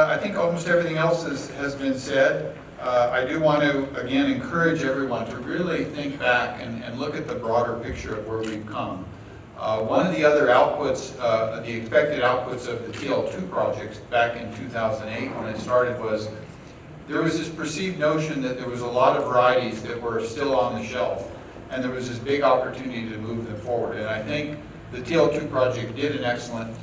I think almost everything else has been said. I do want to, again, encourage everyone to really think back and look at the broader picture of where we've come. One of the other outputs, the expected outputs of the TLIII projects back in 2008 when it started was there was this perceived notion that there was a lot of varieties that were still on the shelf, and there was this big opportunity to move them forward. And I think the TLIII project did an excellent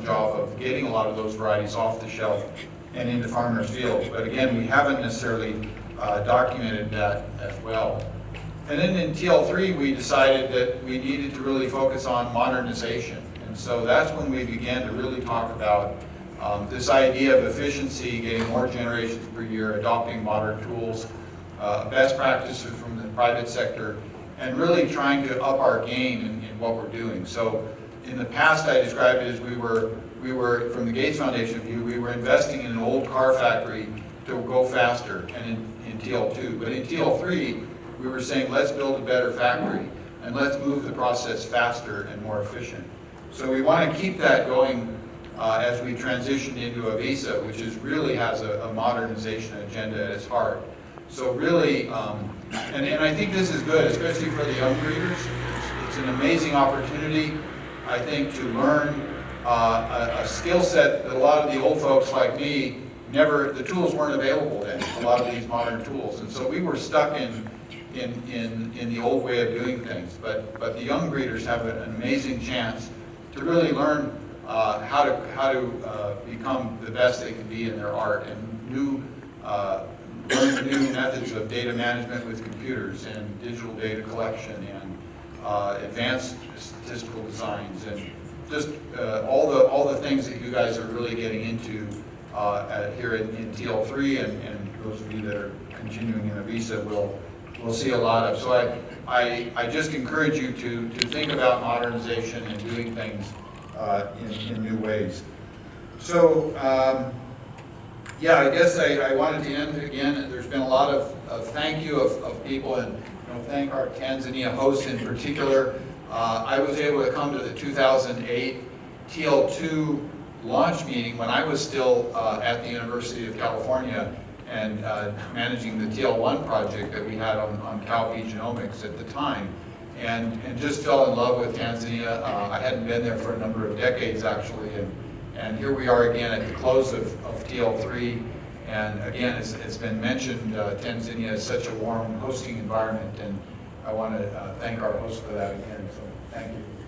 job of getting a lot of those varieties off the shelf and into farmers' fields. But again, we haven't necessarily documented that as well. And then in TLIII, we decided that we needed to really focus on modernization. And so that's when we began to really talk about this idea of efficiency, getting more generations per year, adopting modern tools, best practices from the private sector, and really trying to up our game in what we're doing. So in the past, I described it as we were from the Gates Foundation view, we were investing in an old car factory to go faster, and in TLIII. But in TLIII, we were saying, let's build a better factory, and let's move the process faster and more efficient. So we want to keep that going as we transition into AVISA, which really has a modernization agenda at its heart. So really, and I think this is good, especially for the young breeders. It's an amazing opportunity, I think, to learn a skill set that a lot of the old folks like me the tools weren't available then, a lot of these modern tools. And so we were stuck in the old way of doing things. But the young breeders have an amazing chance to really learn how to become the best they can be in their art, and learn new methods of data management with computers and digital data collection and advanced statistical designs, and just all the things that you guys are really getting into here in TLIII, and those of you that are continuing in AVISA will see a lot of. So I just encourage you to think about modernization and doing things in new ways. So yeah, I guess I wanted to end again. There's been a lot of thank you of people, and thank our Tanzania host in particular. I was able to come to the 2008 TLIII launch meeting when I was still at the University of California and managing the TLIII project that we had on Calpi Genomics at the time, and just fell in love with Tanzania. I hadn't been there for a number of decades actually, and here we are again at the close of TLIII. And again, it's been mentioned, Tanzania is such a warm hosting environment, and I want to thank our host for that again. So thank you.